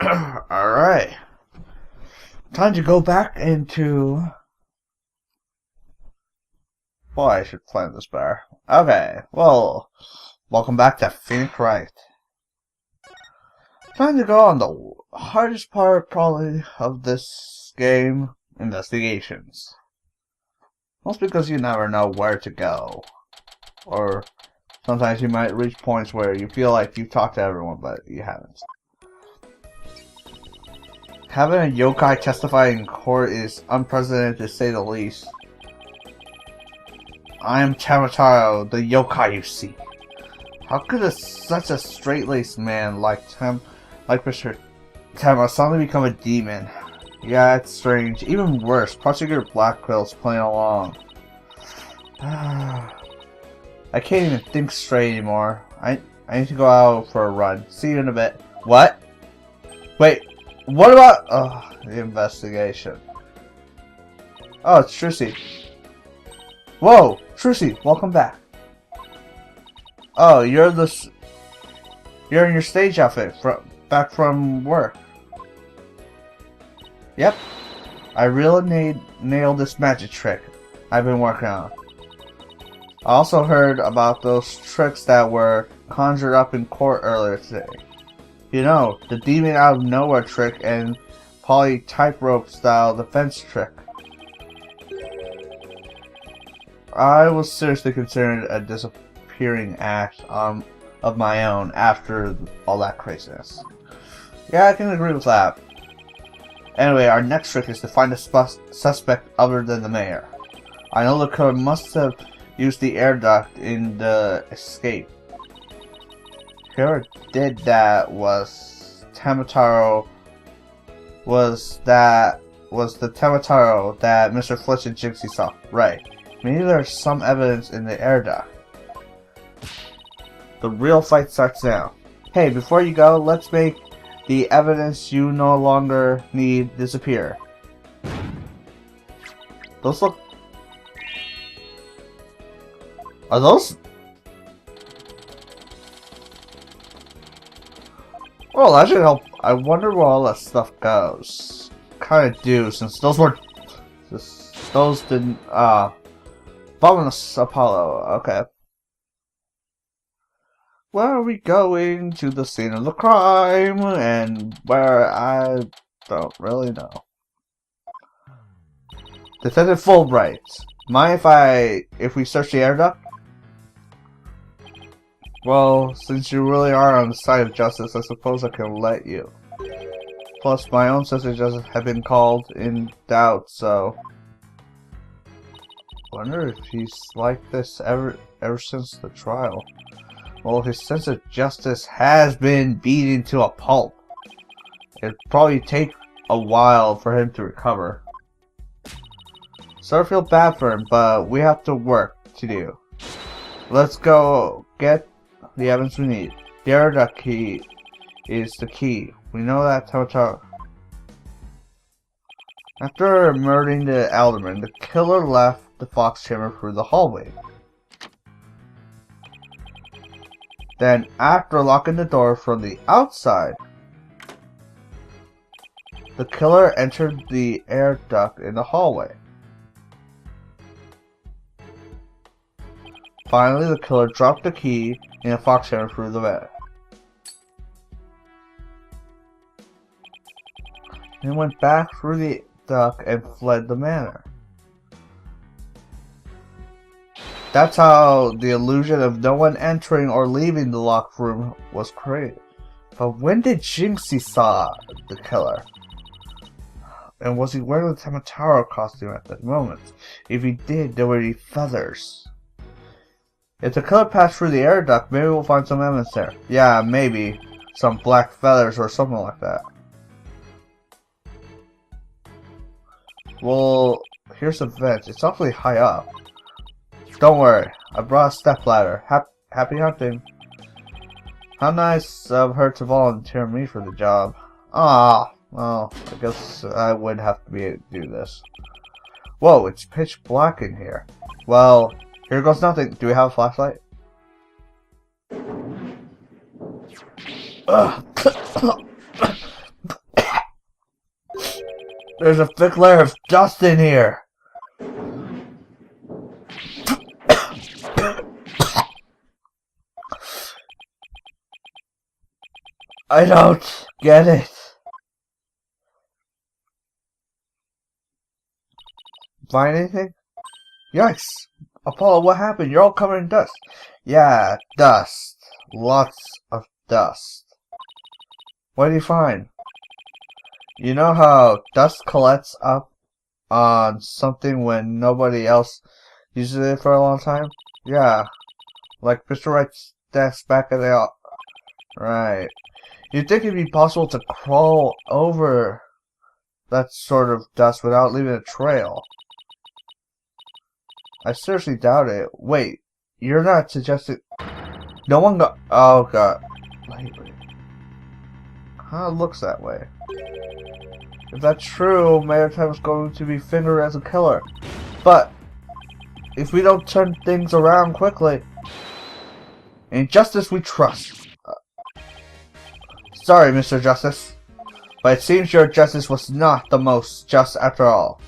Alright. Time to go back into... Boy, I should plan this better. Okay, well, welcome back to Wright. Time to go on the hardest part, probably, of this game, investigations. Mostly because you never know where to go. Or sometimes you might reach points where you feel like you've talked to everyone, but you haven't. Having a yokai testify in court is unprecedented to say the least. I am Tamataro, the yokai you see. How could such a straight-laced man like Mr. Tama suddenly become a demon? Yeah, it's strange. Even worse, Prosecutor Blackquill's playing along. I can't even think straight anymore. I need to go out for a run. See you in a bit. What? Wait, what about... the investigation. Oh, it's Trucy. Whoa, Trucy, welcome back. Oh, you're in your stage outfit back from work. Yep, I really nailed this magic trick I've been working on. I also heard about those tricks that were conjured up in court earlier today. You know, the demon out of nowhere trick and poly tightrope style defense trick. I was seriously considering a disappearing act of my own after all that craziness. Yeah, I can agree with that. Anyway, our next trick is to find a suspect other than the mayor. I know the killer must have used the air duct in the escape. Whoever did that was Tamataro. Was the Tamataro that Mr. Flitch and Jinxy saw? Right. Maybe there's some evidence in the air duct. The real fight starts now. Hey, before you go, let's make the evidence you no longer need disappear. Those look... Are those... Well, that should help. I wonder where all that stuff goes. Kinda do, since those were... Those didn't... Bonus Apollo, okay. Where are we going? To the scene of the crime, and where I don't really know. Detective Fulbright, mind if we search the air duct? Well, since you really are on the side of justice, I suppose I can let you. Plus, my own sisters have been called in doubt, so... Wonder if he's like this ever since the trial. Well, his sense of justice has been beaten to a pulp. It'd probably take a while for him to recover. Sort of feel bad for him, but we have to work to do. Let's go get the evidence we need. The air duct key is the key. We know that Toto. After murdering the alderman, the killer left the fox chamber through the hallway. Then, after locking the door from the outside, the killer entered the air duct in the hallway. Finally, the killer dropped the key in the fox chamber through the vent. He went back through the duct and fled the manor. That's how the illusion of no one entering or leaving the locked room was created. But when did Jinxy saw the killer? And was he wearing the Tamataro costume at that moment? If he did, there would be feathers. If the killer passed through the air duct, maybe we'll find some evidence there. Yeah, maybe. Some black feathers or something like that. Well, here's the vent. It's awfully high up. Don't worry, I brought a stepladder. Happy hunting. How nice of her to volunteer me for the job. Ah, well, I guess I would have to do this. Whoa, it's pitch black in here. Well, here goes nothing. Do we have a flashlight? There's a thick layer of dust in here. I don't get it. Find anything? Yikes! Apollo, what happened? You're all covered in dust. Yeah, dust. Lots of dust. What did you find? You know how dust collects up on something when nobody else uses it for a long time? Yeah. Like Mr. Wright's desk back at the... Right. You'd think it'd be possible to crawl over that sort of dust without leaving a trail. I seriously doubt it. Wait, you're not suggesting... No one got... Oh, God. Wait. Huh, it looks that way. If that's true, Mayor Tim is going to be fingered as a killer. But, if we don't turn things around quickly... In justice we trust. Sorry, Mr. Justice. But it seems your justice was not the most just after all.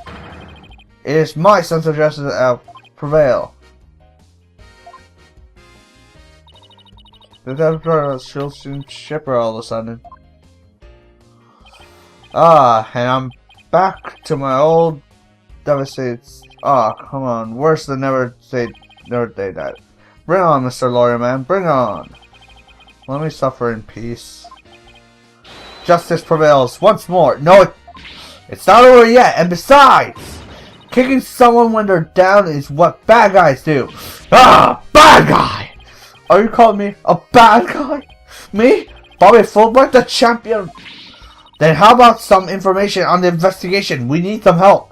It is my sense of justice that prevail. The Templar she'll soon ship her all of a sudden. Ah, and I'm back to my old devastated... Ah, come on. Worse than never say that. Bring on, Mr. Lawyer Man. Bring on. Let me suffer in peace. Justice prevails once more. No, it's not over yet. And besides, kicking someone when they're down is what bad guys do. Ah, bad guy! Are you calling me a bad guy? Me? Bobby Fulbright, the champion? Then how about some information on the investigation? We need some help.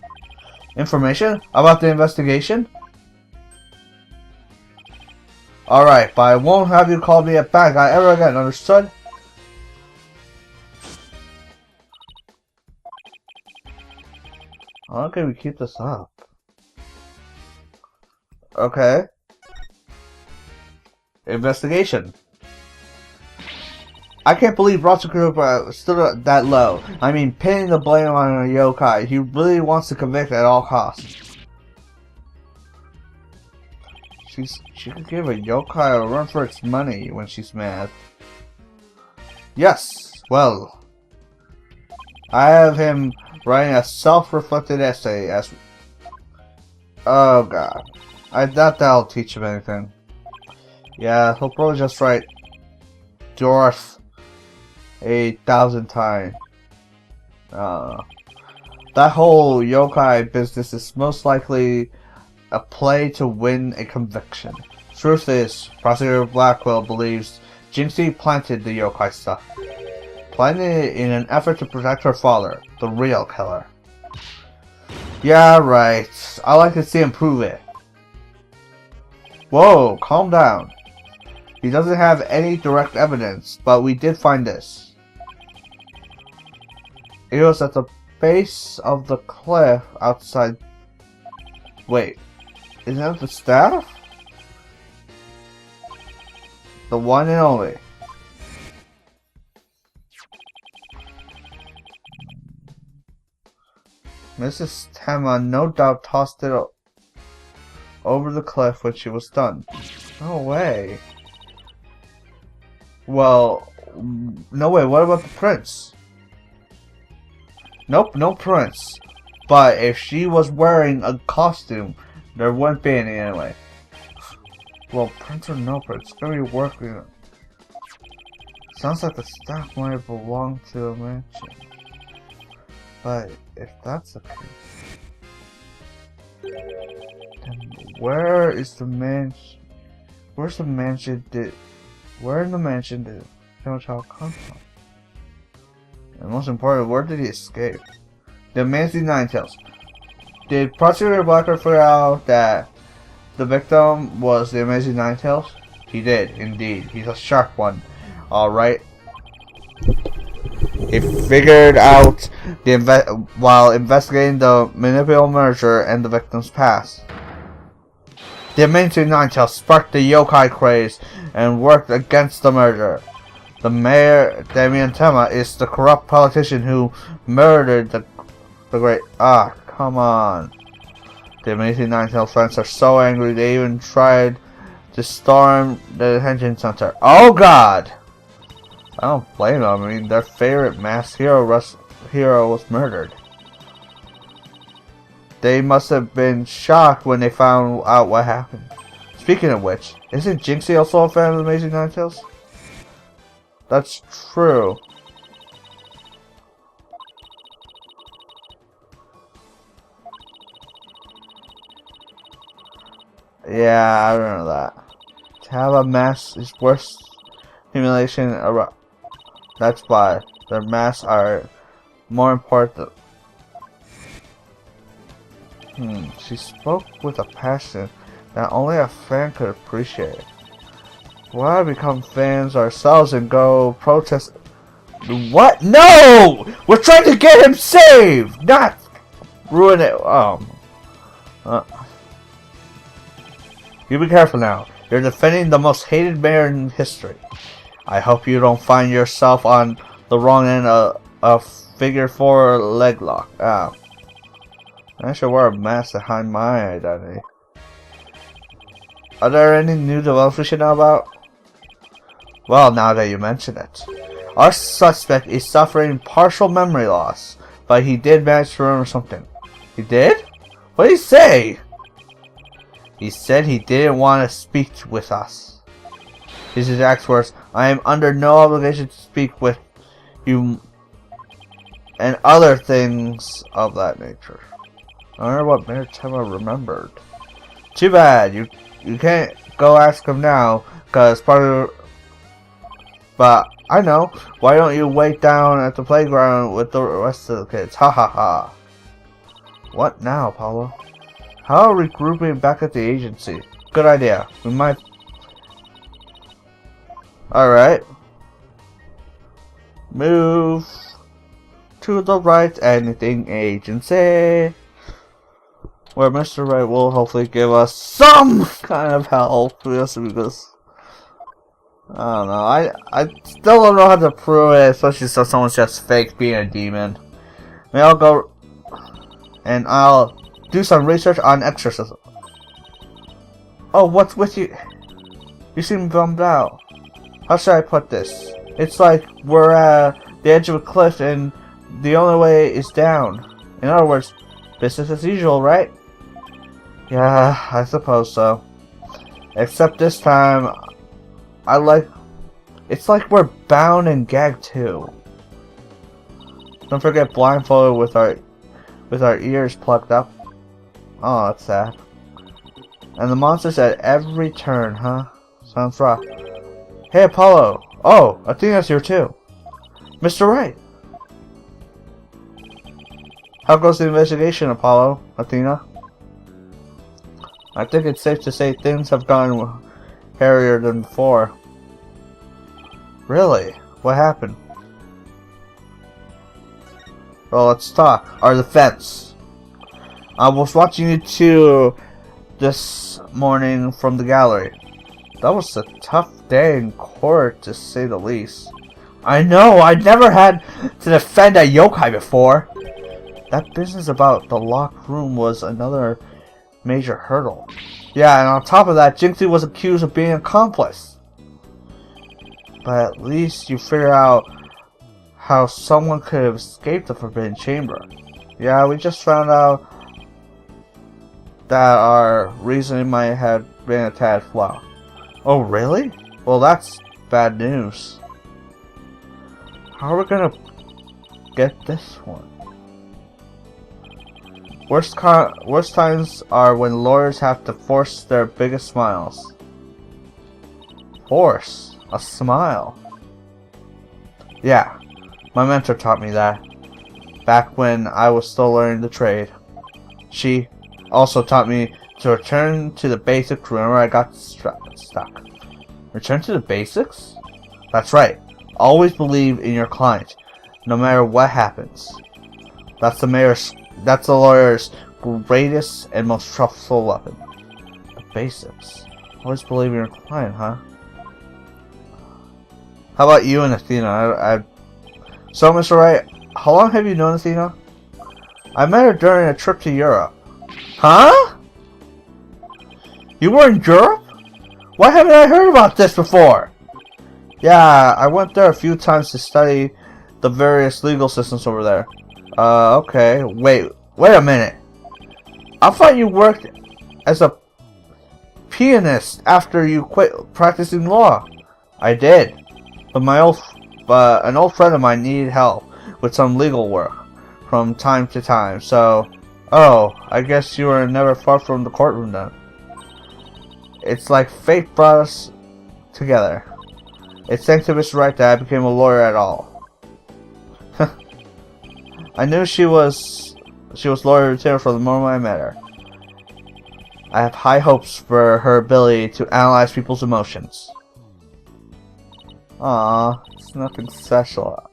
Information about the investigation? Alright, but I won't have you call me a bad guy ever again, understood? How can we keep this up? Okay. Investigation. I can't believe Roger Group stood that low. I mean, pinning the blame on a yokai. He really wants to convict at all costs. She could give a yokai a run for its money when she's mad. Yes, well, I have him writing a self-reflected essay as... Oh god. I doubt that'll teach him anything. Yeah, he'll probably just write Dwarf 1,000 times. That whole yokai business is most likely a play to win a conviction. Truth is, Prosecutor Blackwell believes Jinxy planted the yokai stuff. Planted it in an effort to protect her father, the real killer. Yeah, right. I like to see him prove it. Whoa, calm down. He doesn't have any direct evidence, but we did find this. It was at the base of the cliff outside... Wait, isn't that the staff? The one and only. Mrs. Tema no doubt tossed it over the cliff when she was done. No way. Well, no way. What about the prince? Nope, no prince. But if she was wearing a costume, there wouldn't be any anyway. Well, prince or no prince, it's gonna be working. Sounds like the staff might belong to a mansion. But if that's the case, then where is the mansion? Where's the mansion? Where in the mansion did Child come from? And most important, where did he escape? The Amazing Ninetales. Did Prosecutor Blacker figure out that the victim was the Amazing Ninetales? He did, indeed. He's a sharp one. Alright. He figured out while investigating the Manipul merger and the victim's past. The Amazing Ninetales sparked the yokai craze and worked against the merger. The mayor, Damien Tema, is the corrupt politician who murdered the The great... Ah, come on. The amazing Ninetales fans are so angry they even tried to storm the detention center. Oh god! I don't blame them. I mean, their favorite masked hero was murdered. They must have been shocked when they found out what happened. Speaking of which, isn't Jinxy also a fan of the Amazing Ninetales? That's true. Yeah, I remember that. To have a mask is worse humiliation. That's why their masks are more important. She spoke with a passion that only a fan could appreciate. Why become fans ourselves and go protest? What? No! We're trying to get him saved, not ruin it. You be careful now. You're defending the most hated mayor in history. I hope you don't find yourself on the wrong end of a figure 4 leg lock. I should wear a mask to hide my identity. Are there any new developments we should know about? Well, now that you mention it. Our suspect is suffering partial memory loss, but he did manage to remember something. He did? What did he say? He said he didn't want to speak with us. His exact words, I am under no obligation to speak with you, and other things of that nature. I wonder what Mayor Tema remembered. Too bad, you can't go ask him now, cause part of... But, I know, why don't you wait down at the playground with the rest of the kids? Ha ha ha. What now, Paulo? How are we regrouping back at the agency? Good idea. We might... Alright. Move to the right, anything agency. Where Mr. Wright will hopefully give us some kind of help. Yes, because... I don't know. I still don't know how to prove it, especially since someone's just fake being a demon. Maybe I'll go... And I'll do some research on exorcism. Oh, what's with you? You seem bummed out. How should I put this? It's like we're at the edge of a cliff and the only way is down. In other words, business as usual, right? Yeah, I suppose so. Except this time, it's like we're bound and gagged too. Don't forget blindfolded with our ears plugged up. Oh, that's sad. And the monsters at every turn, huh? Sounds rough. Hey, Apollo! Oh, Athena's here too. Mr. Wright! How goes the investigation, Apollo? Athena? I think it's safe to say things have gone hairier than before. Really? What happened? Well, let's talk. Our defense. I was watching you two this morning from the gallery. That was a tough day in court, to say the least. I know, I'd never had to defend a yokai before. That business about the locked room was another major hurdle. Yeah, and on top of that, Jinxy was accused of being an accomplice. But at least you figure out how someone could have escaped the Forbidden Chamber. Yeah, we just found out that our reasoning might have been a tad flawed. Oh, really? Well, that's bad news. How are we gonna get this one? Worst times are when lawyers have to force their biggest smiles. Force a smile? Yeah, my mentor taught me that. Back when I was still learning the trade. She also taught me to return to the basics whenever I got stuck. Return to the basics? That's right. Always believe in your client, no matter what happens. That's the lawyer's greatest and most trustful weapon. The basics. Always believe in your client, huh? How about you and Athena? So, Mr. Wright, how long have you known Athena? I met her during a trip to Europe. Huh? You were in Europe? Why haven't I heard about this before? Yeah, I went there a few times to study the various legal systems over there. Okay. Wait a minute. I thought you worked as a pianist after you quit practicing law. I did. But an old friend of mine needed help with some legal work from time to time, so... Oh, I guess you were never far from the courtroom then. It's like fate brought us together. It's thanks to Mr. Wright that I became a lawyer at all. I knew she was lawyer retainer from the moment I met her. I have high hopes for her ability to analyze people's emotions. Aww, it's nothing special.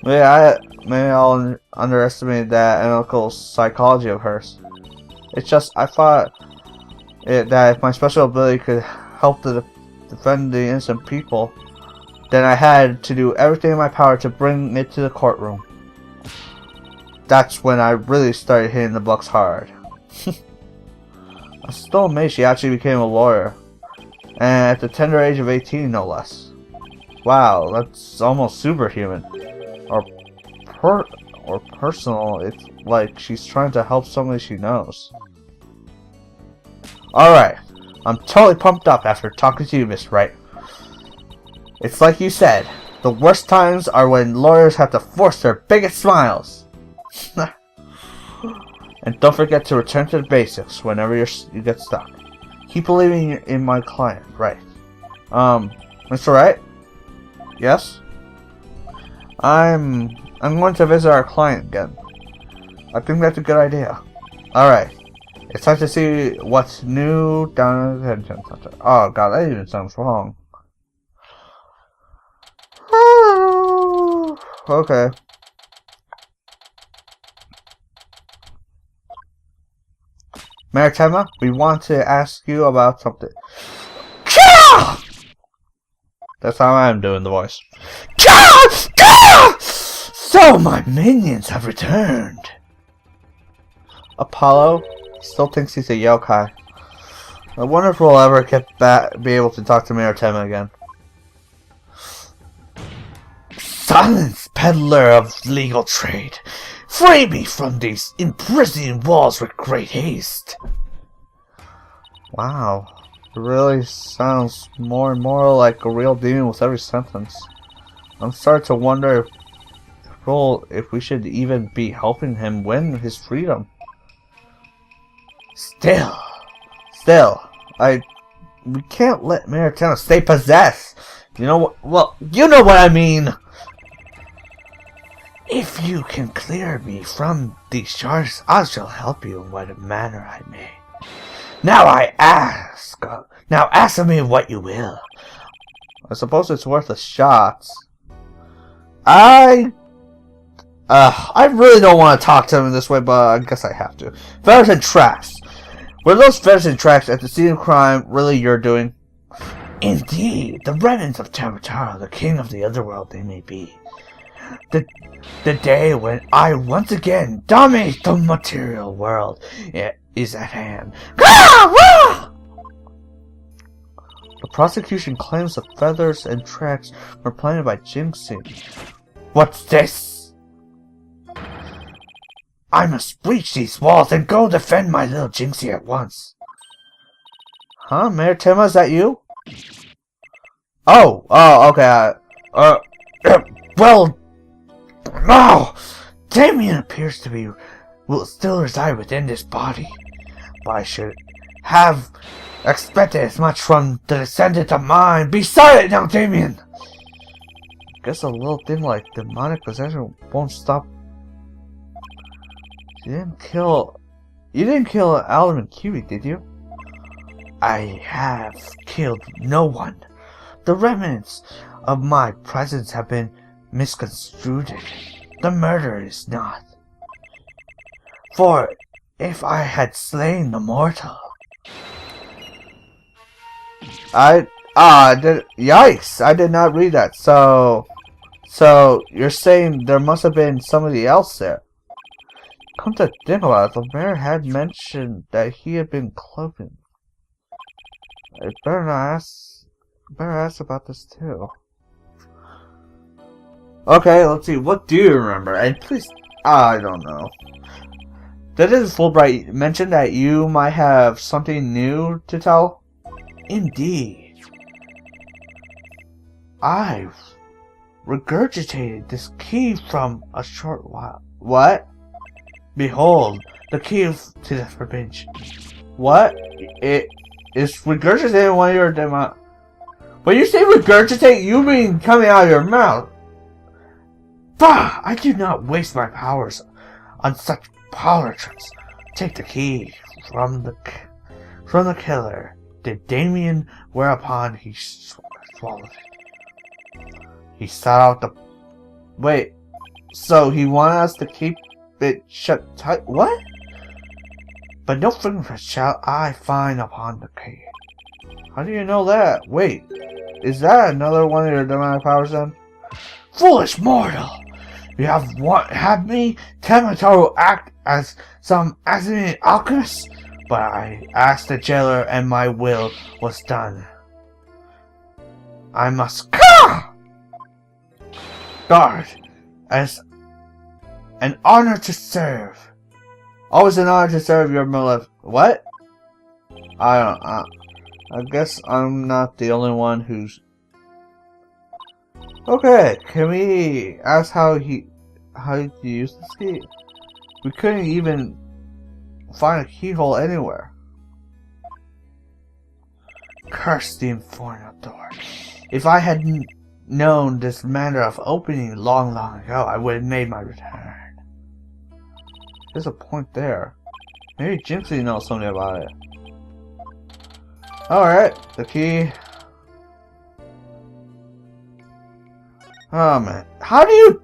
Maybe I'll underestimate that analytical psychology of hers. It's just, I thought that if my special ability could help to defend the innocent people, then I had to do everything in my power to bring it to the courtroom. That's when I really started hitting the bucks hard. I'm still amazed she actually became a lawyer. And at the tender age of 18, no less. Wow, that's almost superhuman. Or personal, it's like she's trying to help somebody she knows. Alright, I'm totally pumped up after talking to you, Miss Wright. It's like you said, the worst times are when lawyers have to force their biggest smiles. And don't forget to return to the basics whenever you get stuck. Keep believing in my client, Wright. Mr. Wright? Yes? I'm going to visit our client again. I think that's a good idea. Alright. It's time to see what's new down at the detention center. Oh god, that even sounds wrong. Okay. Maritima, we want to ask you about something. That's how I'm doing the voice. So my minions have returned. Apollo still thinks he's a yokai. I wonder if we'll ever be able to talk to Maritima again. Silence, peddler of legal trade. Free me from these imprisoning walls with great haste. Wow. It really sounds more and more like a real demon with every sentence. I'm starting to wonder if we should even be helping him win his freedom. Still, we can't let Maritima stay possessed. You know what? Well, you know what I mean. If you can clear me from these charges, I shall help you in whatever manner I may. Now ask of me what you will. I suppose it's worth a shot. I really don't want to talk to him in this way, but I guess I have to. Feathers and tracks. Were those feathers and tracks at the scene of crime really your doing? Indeed, the remnants of Tamataro, the king of the underworld they may be. The day when I once again dominate the material world is at hand. The prosecution claims the feathers and tracks were planted by Jinxy. What's this? I must breach these walls and go defend my little Jinxy at once. Huh? Maritima, is that you? Oh, okay. Well, no! Damien appears to will still reside within this body, but I should have expected as much from the descendant of mine. Be silent now, Damien! Guess a little thing like demonic possession won't stop. You didn't kill Alan and Kiwi, did you? I have killed no one. The remnants of my presence have been misconstrued. The murder is not. For if I had slain the mortal, yikes! I did not read that. So So, you're saying there must have been somebody else there? Come to think about it, the mayor had mentioned that he had been cloaking. I better not ask. Better ask about this too. Okay, let's see. What do you remember? And please, I don't know. Didn't Fulbright mention that you might have something new to tell? Indeed. I've regurgitated this key from a short while. What? Behold, the key to the forbidden. What? It is regurgitating one of your demo. When you say regurgitate, you mean coming out of your mouth. Bah! I do not waste my powers on such parlor tricks. Take the key from the killer, did Damien, whereupon he swallowed it. He sat out the. Wait, so he wanted us to keep it shut tight? What? But no fingerprints shall I find upon the key. How do you know that? Wait, is that another one of your demonic powers then? Foolish mortal! You have me Tematoru act as some accident alchemist, but I asked the jailer and my will was done. I must guard as an honor to serve. Always an honor to serve your malevolent. What? I guess I'm not the only one who's. Okay, can we ask how you use this key? We couldn't even find a keyhole anywhere. Curse the infernal door. If I had known this manner of opening long ago, I would have made my return. There's a point there. Maybe Jinxy knows something about it. Alright, the key. Oh man, how do you?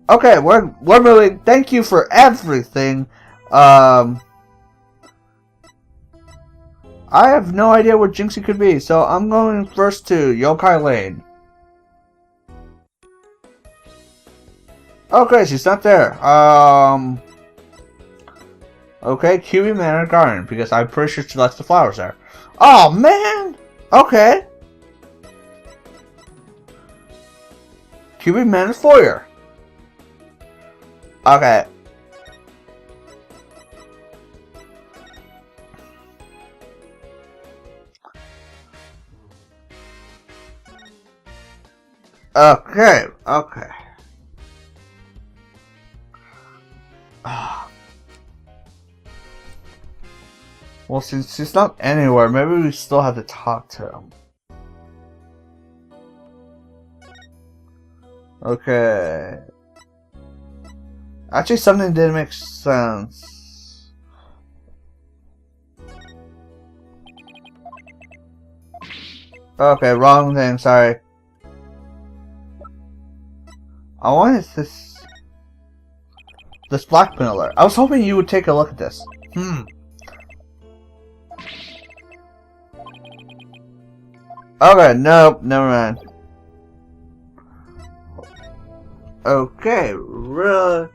Okay, we're moving. Thank you for everything. I have no idea where Jinxy could be, so I'm going first to Yokai Lane. Okay, she's not there. Okay, QB Manor Garden, because I'm pretty sure she left the flowers there. Oh man. Okay. QB Manor Foyer. Okay. Okay. Well, since she's not anywhere, maybe we still have to talk to him. Okay. Actually, something didn't make sense. Okay, wrong thing, sorry. I wanted this blackmail alert. I was hoping you would take a look at this. Okay, nope, never mind. Okay, really?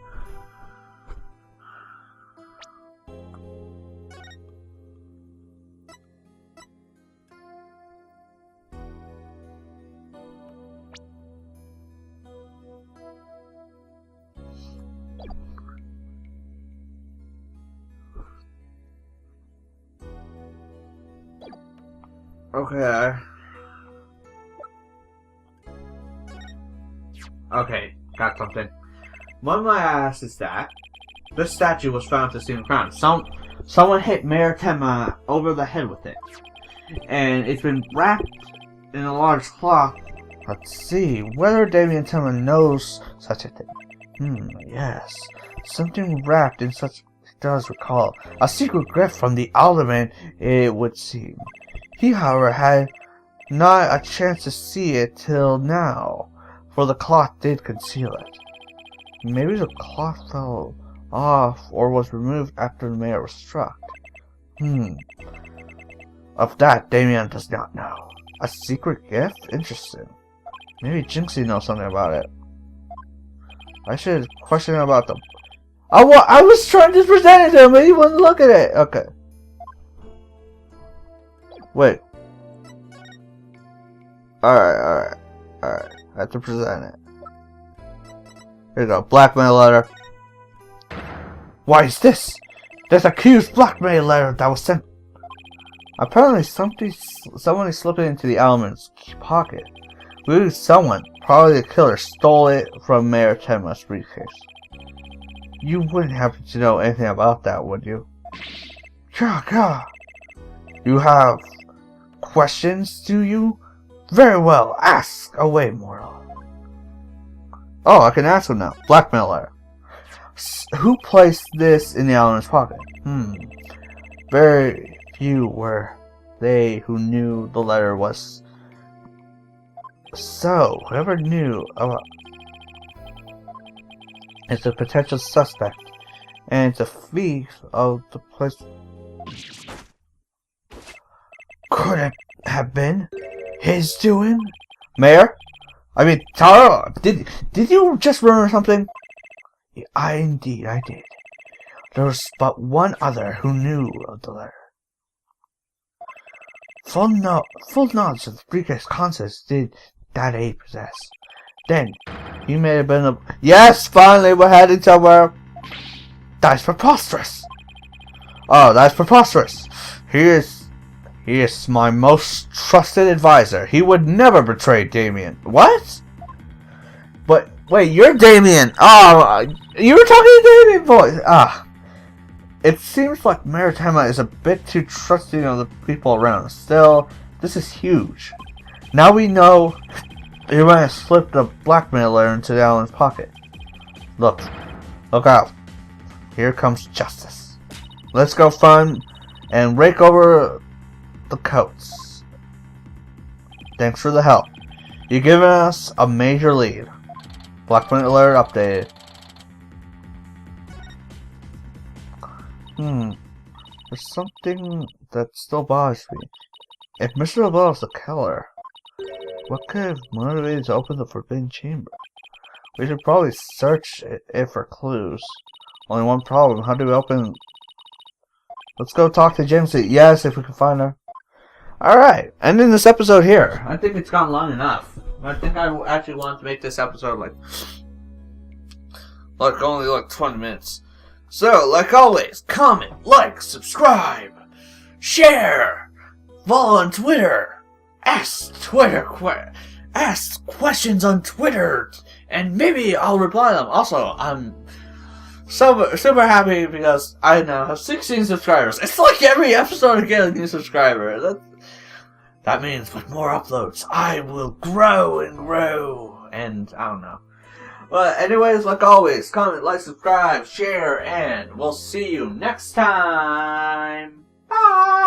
Okay, got something. One I asked is that this statue was found to see the ground. Someone hit Mayor Tema over the head with it, and it's been wrapped in a large cloth. Let's see whether Damien Tema knows such a thing. Yes, something wrapped in such. He does recall a secret gift from the alderman. It would seem. He, however, had not a chance to see it till now. For the cloth did conceal it. Maybe the cloth fell off or was removed after the mayor was struck. Of that, Damien does not know. A secret gift? Interesting. Maybe Jinxy knows something about it. I should question about them. I was trying to present it to him, but he wouldn't look at it. Okay. Wait. Alright. I have to present it. Here you go. Blackmail letter. Why is this? There's a accused blackmail letter that was sent. Apparently someone slipped it into the element's pocket. Someone, probably the killer, stole it from Mayor Tenma's briefcase. You wouldn't happen to know anything about that, would you? Yeah. You have questions, do you? Very well, ask away, mortal. Oh, I can ask him now. Blackmail letter. Who placed this in the element's pocket? Very few were they who knew the letter was. So, whoever knew about it's a potential suspect, and it's a thief of the place. Could it have been his doing? Mayor? I mean, Taro, did you just remember something? Indeed, I did. There was but one other who knew of the letter. Full knowledge of the briefcase contents did that ape possess. Then, he may have been a... Yes, finally, we're heading somewhere. That's preposterous. Oh, that's preposterous. He is my most trusted advisor. He would never betray Damien. What? But, wait, you're Damien. Oh, you were talking to Damien, boys. It seems like Mayor Tenma is a bit too trusting of the people around. Still, this is huge. Now we know he might have slipped a blackmail letter into Alan's pocket. Look out. Here comes justice. Let's go find and rake over the coats. Thanks for the help. You've given us a major lead. Blackmail letter updated. There's something that still bothers me. If Mr. LaBelle is the killer, what could have motivated to open the forbidden chamber? We should probably search it for clues. Only one problem. How do we open... Let's go talk to Jinxy. Yes, if we can find her. Alright, ending this episode here. I think it's gone long enough. I think I actually wanted to make this episode only 20 minutes. So, like always, comment, like, subscribe, share, follow on Twitter, ask questions on Twitter, and maybe I'll reply them. Also, I'm super happy because I now have 16 subscribers. It's like every episode I get a new subscriber. That means with more uploads, I will grow and grow, and I don't know. But anyways, like always, comment, like, subscribe, share, and we'll see you next time. Bye!